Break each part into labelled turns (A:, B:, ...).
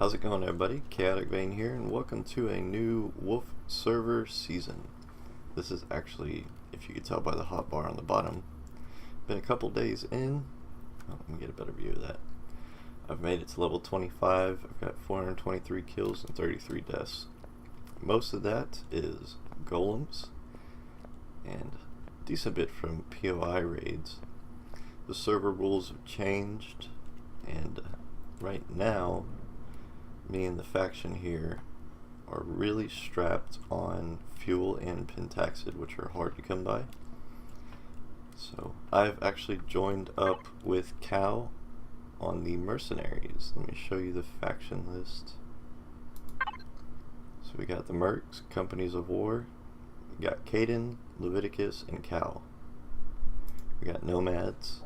A: How's it going, everybody? Chaotic Vein here, and welcome to a new Wolf server season. This is actually, if you could tell by the hotbar on the bottom, been a couple days in. Oh, let me get a better view of that. I've made it to level 25. I've got 423 kills and 33 deaths. Most of that is golems and a decent bit from POI raids. The server rules have changed, and right now me and the faction here are really strapped on fuel and pentaxid, which are hard to come by. So I've actually joined up with Cal on the mercenaries. Let me show you the faction list. So we got the Mercs, Companies of War, we got Caden, Leviticus, and Cal. We got Nomads,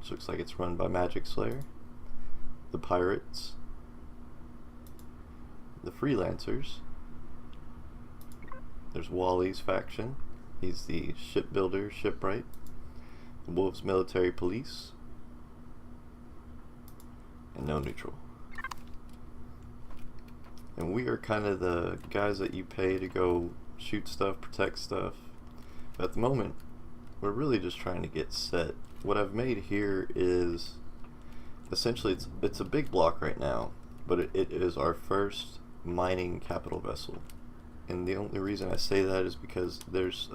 A: which looks like it's run by Magic Slayer, the Pirates, the Freelancers. There's Wally's faction, he's the shipbuilder, shipwright. The Wolves Military Police, and no neutral. And we are kind of the guys that you pay to go shoot stuff, protect stuff. But at the moment, we're really just trying to get set. What I've made here is essentially it's a big block right now, but it is our first mining capital vessel. And the only reason I say that is because there's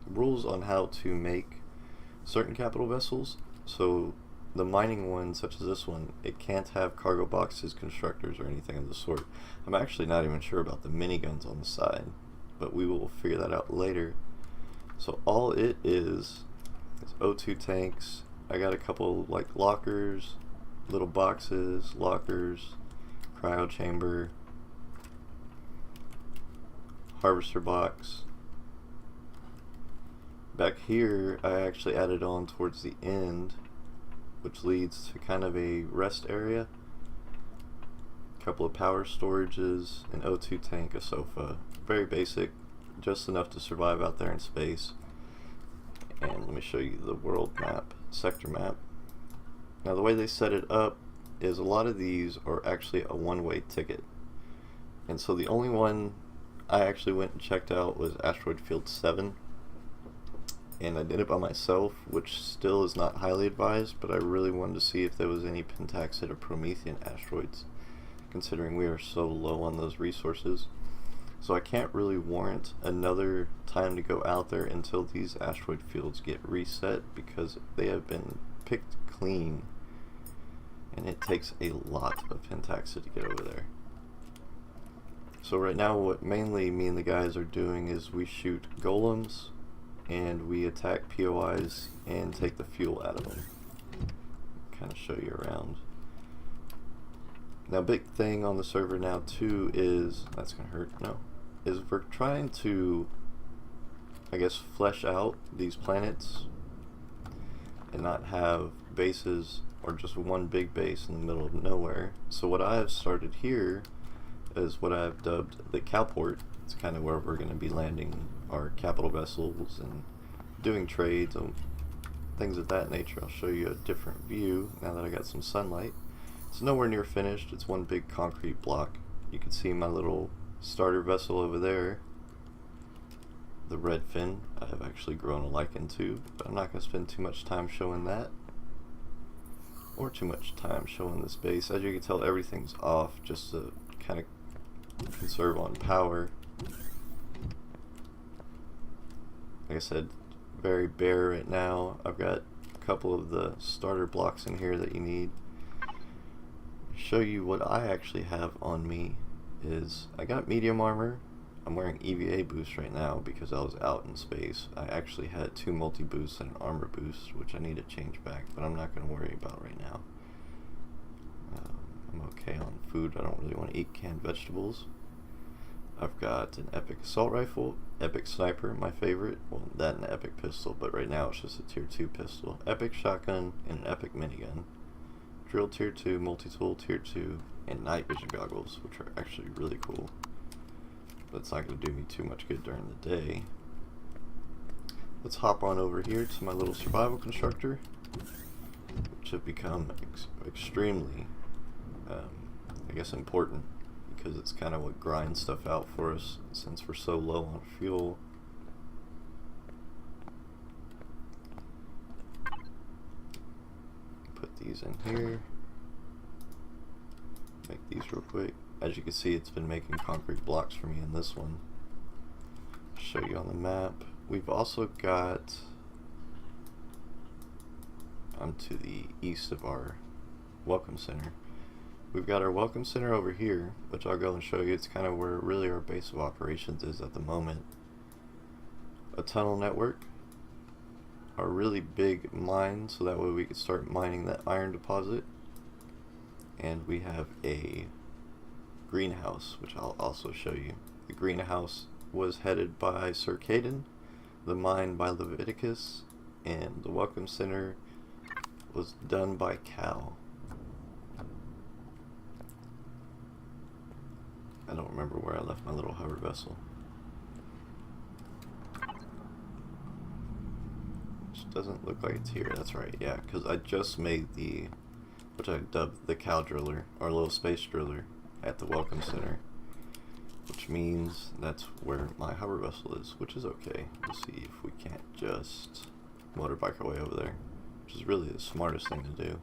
A: rules on how to make certain capital vessels. So the mining one, such as this one, it can't have cargo boxes, constructors, or anything of the sort. I'm actually not even sure about the miniguns on the side, but we will figure that out later. So all it is O2 tanks. I got a couple like lockers, little boxes, lockers, cryo chamber, harvester box. Back here I actually added on towards the end, which leads to kind of a rest area, a couple of power storages, an O2 tank, a sofa. Very basic, just enough to survive out there in space. And let me show you the world map, sector map. Now the way they set it up is a lot of these are actually a one-way ticket. And so the only one I actually went and checked out was Asteroid Field 7. And I did it by myself, which still is not highly advised, but I really wanted to see if there was any pentaxid or Promethean asteroids, considering we are so low on those resources. So I can't really warrant another time to go out there until these asteroid fields get reset, because they have been picked clean, and it takes a lot of pentaxid to get over there. So right now what mainly me and the guys are doing is we shoot golems, and we attack POIs and take the fuel out of them. Kind of show you around. Now, big thing on the server now too is, that's gonna hurt, no, is we're trying to, I guess, flesh out these planets and not have bases or just one big base in the middle of nowhere. So what I have started here is what I've dubbed the Cowport. It's kind of where we're going to be landing our capital vessels and doing trades and things of that nature. I'll show you a different view now that I got some sunlight. It's nowhere near finished. It's one big concrete block. You can see my little starter vessel over there, the red fin. I have actually grown a liking to, but I'm not going to spend too much time showing that, or too much time showing this base. As you can tell, everything's off just to kind of conserve on power. Like I said, very bare right now. I've got a couple of the starter blocks in here that you need. Show you what I actually have on me is I got medium armor. I'm wearing EVA boost right now because I was out in space. I actually had 2 multi boosts and an armor boost, which I need to change back, but I'm not going to worry about right now. I'm okay on food. I don't really want to eat canned vegetables. I've got an epic assault rifle, epic sniper, my favorite, well, that and an epic pistol, but right now it's just a tier 2 pistol, epic shotgun, and an epic minigun, drill tier 2, multi-tool tier 2, and night vision goggles, which are actually really cool, but it's not going to do me too much good during the day. Let's hop on over here to my little survival constructor, which have become extremely I guess, important, because it's kind of what grinds stuff out for us since we're so low on fuel. Put these in here. Make these real quick. As you can see, it's been making concrete blocks for me in this one. Show you on the map. We've also got, to the east of our welcome center, we've got our welcome center over here, which I'll go and show you. It's kind of where really our base of operations is at the moment. A tunnel network, a really big mine, so that way we can start mining that iron deposit. And we have a greenhouse, which I'll also show you. The greenhouse was headed by Sir Caden, the mine by Leviticus, and the welcome center was done by Cal. I don't remember where I left my little hover vessel. Which doesn't look like it's here. That's right, yeah, because I just made the, which I dubbed the cow driller, or little space driller, at the welcome center. Which means that's where my hover vessel is, which is okay. We'll see if we can't just motorbike our way over there, which is really the smartest thing to do.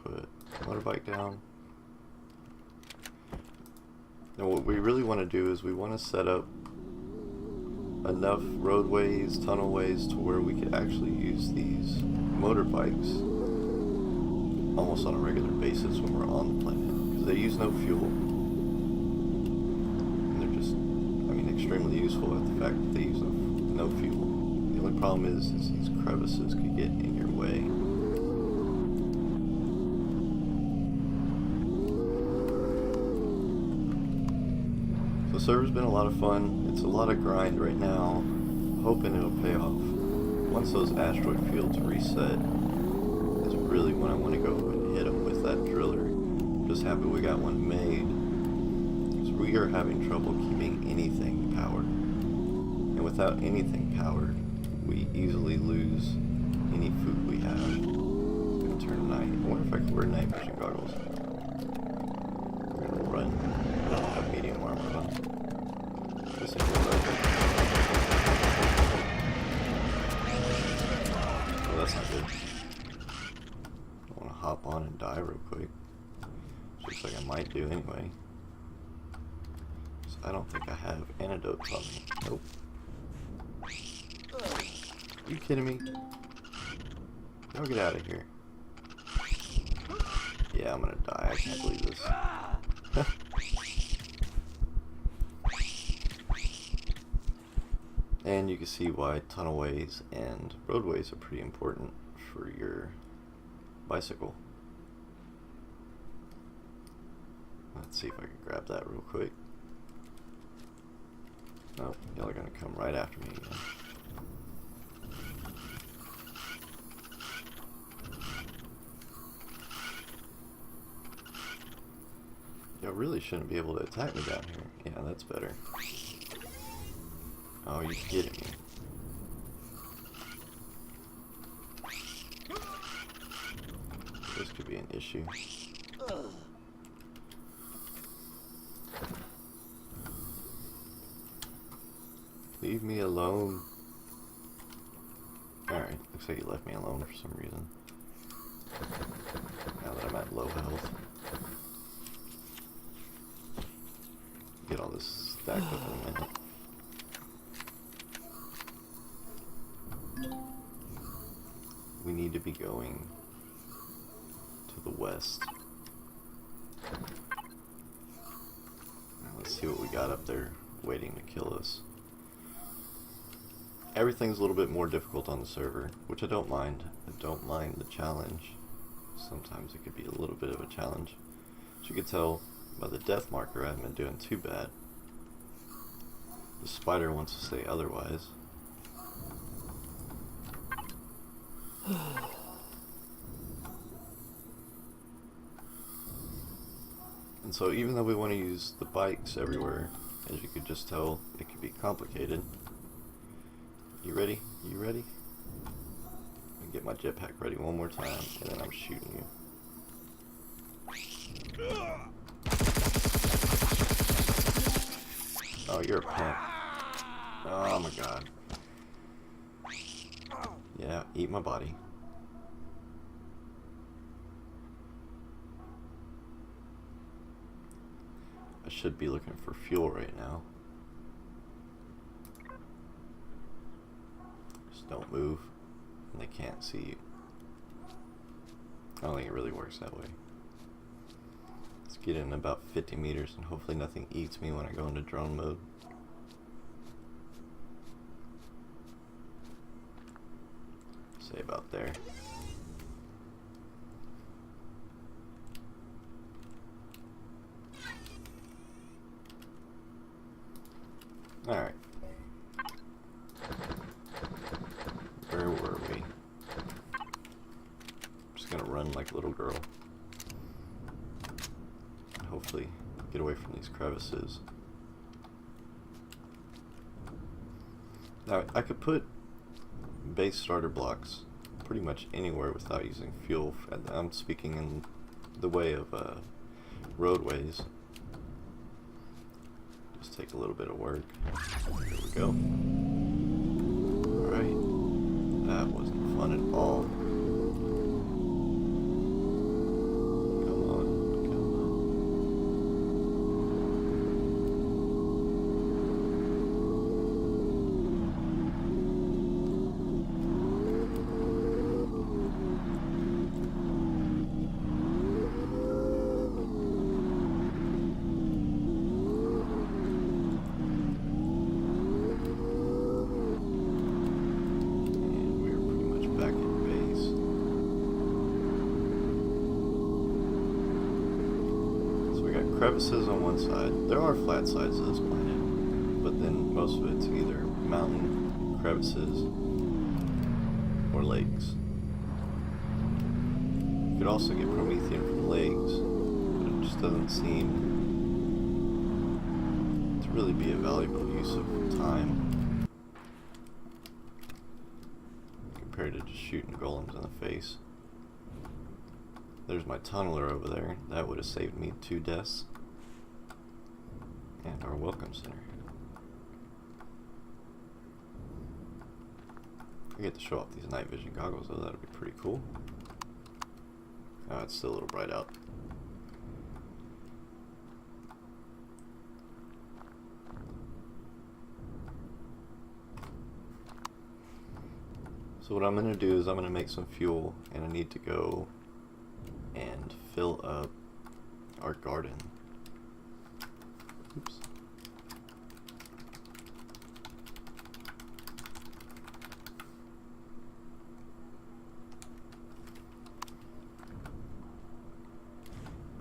A: Put motorbike down. Now what we really want to do is we want to set up enough roadways, tunnelways to where we could actually use these motorbikes almost on a regular basis when we're on the planet, because they use no fuel. And they're just, I mean, extremely useful at the fact that they use no fuel. The only problem is these crevices could get in your way. The server's been a lot of fun. It's a lot of grind right now. Hoping it'll pay off. Once those asteroid fields reset is really when I want to go and hit them with that driller. I'm just happy we got one made, because we are having trouble keeping anything powered. And without anything powered, we easily lose any food we have. It's going to turn night. I wonder if I could wear night vision goggles. We're going to run. I don't have medium armor on. This is oh, that's not good. I want to hop on and die real quick. Looks like I might do anyway. So I don't think I have antidotes on me. Nope. Are you kidding me? No, get out of here. Yeah, I'm gonna die. I can't believe this. And you can see why tunnelways and roadways are pretty important for your bicycle. Let's see if I can grab that real quick. Nope, y'all are gonna come right after me again. Y'all really shouldn't be able to attack me down here. Yeah, that's better. Oh, you're kidding me. This could be an issue. Leave me alone. Alright, looks like you left me alone for some reason. Now that I'm at low health. Get all this stacked up in a minute. We need to be going to the west. Now let's see what we got up there waiting to kill us. Everything's a little bit more difficult on the server, which I don't mind. I don't mind the challenge. Sometimes it could be a little bit of a challenge. As you can tell by the death marker, I haven't been doing too bad. The spider wants to say otherwise. And so even though we want to use the bikes everywhere, as you could just tell, it could be complicated. You ready? You ready? Let me get my jetpack ready one more time, and then I'm shooting you. Oh, you're a pimp. Oh my god. Yeah, eat my body. I should be looking for fuel right now. Just don't move, and they can't see you. I don't think it really works that way. Let's get in about 50 meters and hopefully nothing eats me when I go into drone mode. Say about there. Alright. Where were we? Just gonna run like a little girl. And hopefully get away from these crevices. Now, I could put base starter blocks pretty much anywhere without using fuel. I'm speaking in the way of roadways. Just take a little bit of work. There we go. Alright. That wasn't fun at all. Come on, come on. Crevices on one side. There are flat sides to this planet, but then most of it's either mountain, crevices, or lakes. You could also get Promethean from lakes, but it just doesn't seem to really be a valuable use of time compared to just shooting golems in the face. There's my tunneler over there. That would have saved me 2 deaths. And our welcome center. I get to show off these night vision goggles though, that'd be pretty cool. Oh, it's still a little bright out. So what I'm going to do is I'm going to make some fuel, and I need to go and fill up our garden. Oops.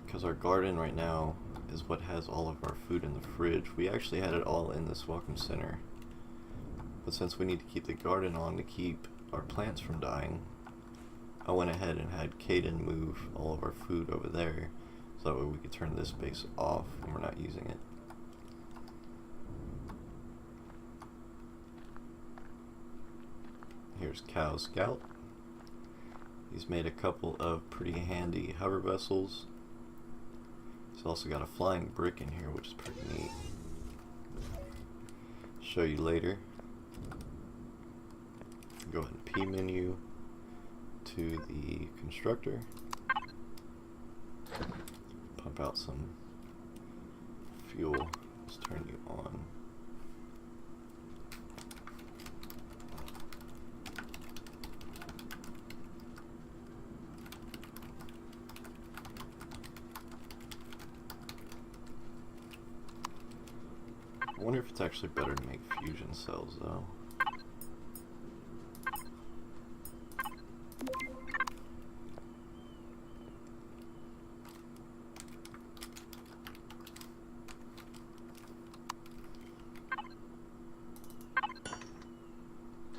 A: Because our garden right now is what has all of our food in the fridge. We actually had it all in this welcome center, but since we need to keep the garden on to keep our plants from dying, I went ahead and had Caden move all of our food over there, so that way we could turn this base off when we're not using it. Here's Cow Scout. He's made a couple of pretty handy hover vessels. He's also got a flying brick in here, which is pretty neat. Show you later. Go ahead and P menu to the constructor. Pump out some fuel. Let's turn you on. I wonder if it's actually better to make fusion cells though.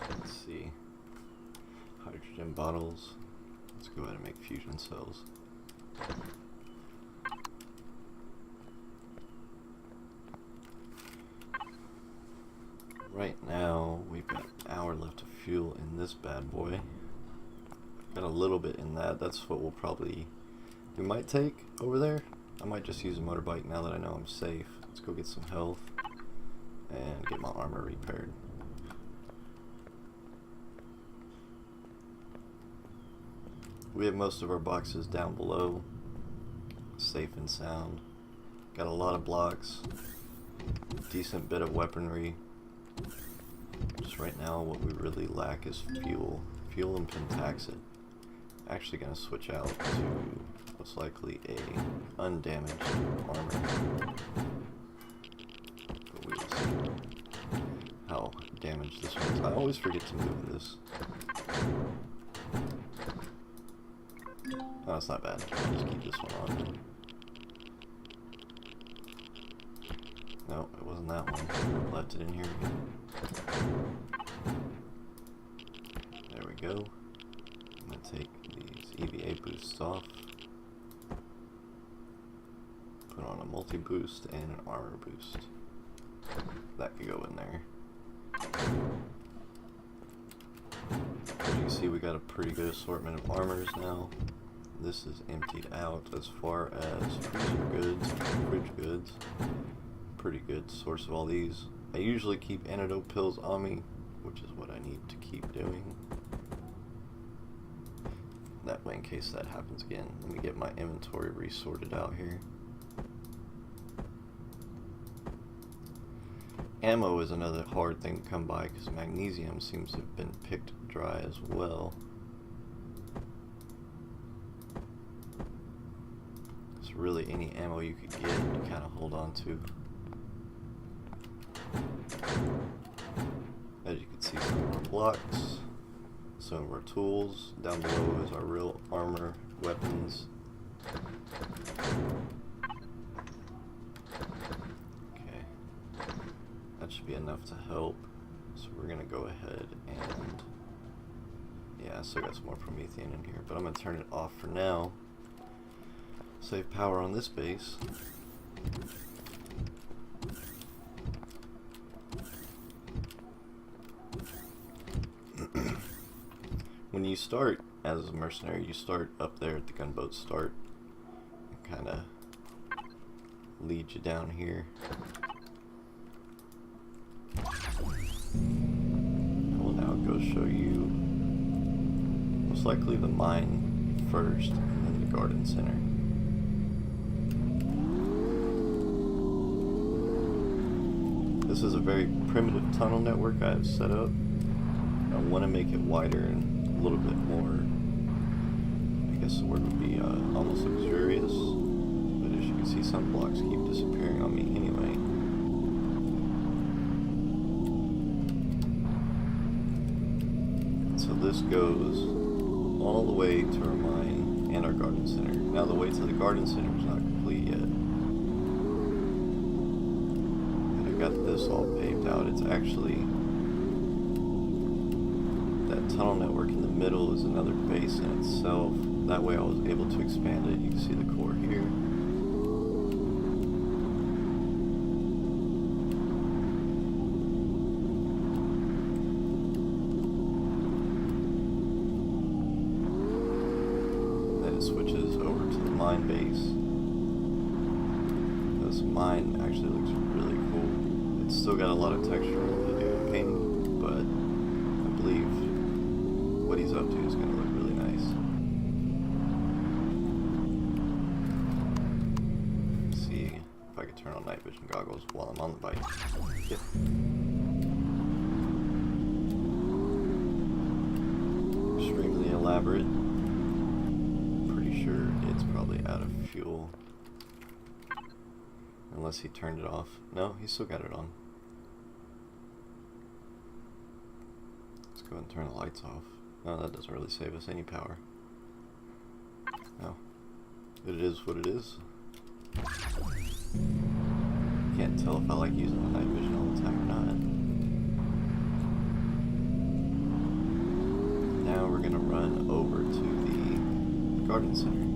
A: Let's see. Hydrogen bottles. Let's go ahead and make fusion cells. Right now, we've got an hour left of fuel in this bad boy. Got a little bit in that. That's what we might take over there. I might just use a motorbike now that I know I'm safe. Let's go get some health. and get my armor repaired. We have most of our boxes down below, safe and sound. Got a lot of blocks, decent bit of weaponry. Just right now what we really lack is fuel. Fuel and pentaxid. Actually gonna switch out to most likely a undamaged armor. But we will see how damaged this one is. I always forget to move this. Oh, it's not bad. I'll just keep this one on. No, it wasn't that one. I left it in here again. There we go. I'm going to take these EVA boosts off. Put on a multi-boost and an armor boost. That could go in there. As you can see, we got a pretty good assortment of armors now. This is emptied out as far as freezer goods, fridge goods. Pretty good source of all these. I usually keep antidote pills on me, which is what I need to keep doing. That way, in case that happens again. Let me get my inventory resorted out here. Ammo is another hard thing to come by because magnesium seems to have been picked dry as well. So really any ammo you could get, you kind of hold on to. As you can see, some of our blocks, some of our tools. Down below is our real armor, weapons. Okay, that should be enough to help. So we're gonna go ahead and, yeah, I still got some more Promethean in here, but I'm gonna turn it off for now. Save power on this base. When you start as a mercenary, you start up there at the gunboat start. It kind of leads you down here. I will now go show you most likely the mine first and then the garden center. This is a very primitive tunnel network I have set up. I want to make it wider and a little bit more, I guess the word would be almost luxurious, but as you can see, some blocks keep disappearing on me anyway. So this goes all the way to our mine and our garden center. Now the way to the garden center is not complete yet. And I got this all paved out. It's actually, that tunnel network in the middle is another base in itself. That way I was able to expand it. You can see the core here. Then it switches over to the mine base. This mine actually looks really cool. It's still got a lot of texture to do in painting, but I believe what he's up to is going to look really nice. Let's see if I can turn on night vision goggles while I'm on the bike. Yep. Extremely elaborate. Pretty sure it's probably out of fuel. Unless he turned it off. No, he still got it on. Let's go ahead and turn the lights off. No, that doesn't really save us any power. No. But it is what it is. Can't tell if I like using the night vision all the time or not. Now we're gonna run over to the garden center.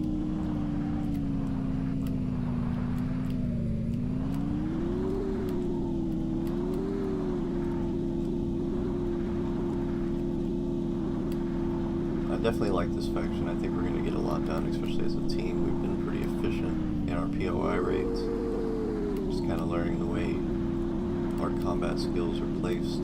A: Definitely like this faction. I think we're going to get a lot done, especially as a team. We've been pretty efficient in our POI rates. Just kind of learning the way our combat skills are placed.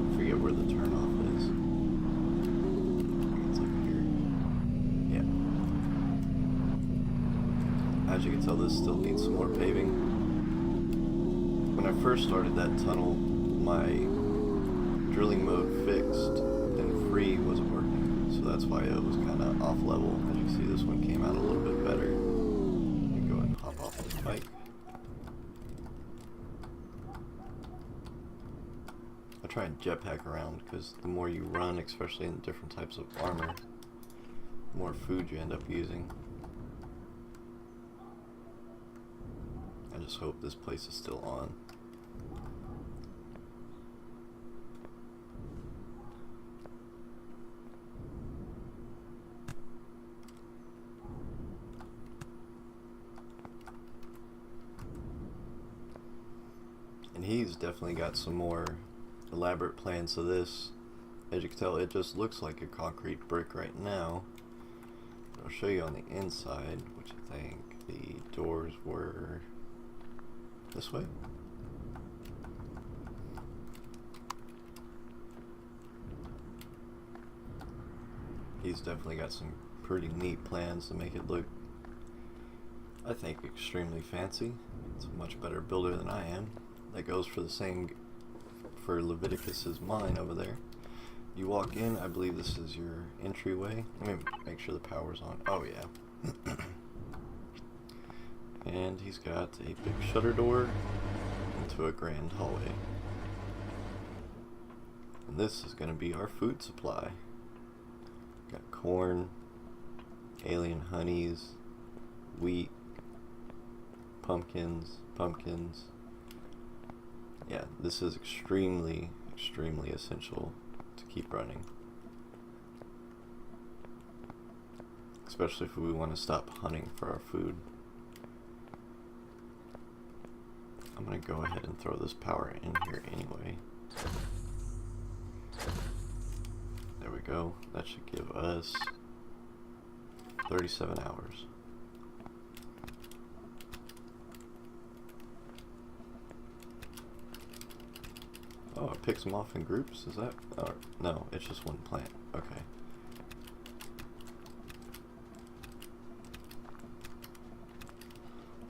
A: I forget where the turnoff is. I think it's up here. Yeah. As you can tell, this still needs some more paving. When I first started that tunnel, my drilling mode fixed and free wasn't working, so that's why it was kind of off level. As you see, this one came out a little bit better. Let me go ahead and hop off this bike. I try and jetpack around because the more you run, especially in different types of armor, the more food you end up using. I just hope this place is still on. And he's definitely got some more elaborate plans to this. As you can tell, it just looks like a concrete brick right now. But I'll show you on the inside, which I think the doors were this way. He's definitely got some pretty neat plans to make it look, I think, extremely fancy. It's a much better builder than I am. That goes for the same for Leviticus's mine over there. You walk in, I believe this is your entryway. Let me make sure the power's on. Oh yeah. And he's got a big shutter door into a grand hallway. And this is going to be our food supply. Got corn, alien honeys, wheat, pumpkins. Yeah, this is extremely essential to keep running. Especially if we want to stop hunting for our food. I'm going to go ahead and throw this power in here anyway. There we go. That should give us 37 hours. Oh, it picks them off in groups? Is that? Oh, no, it's just one plant. Okay.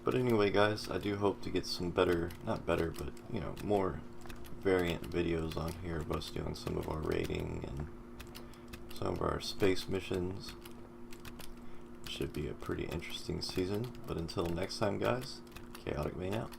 A: But anyway, guys, I do hope to get some better, not better, but, you know, more variant videos on here of us doing some of our raiding and some of our space missions. It should be a pretty interesting season. But until next time, guys, Chaotic Main out.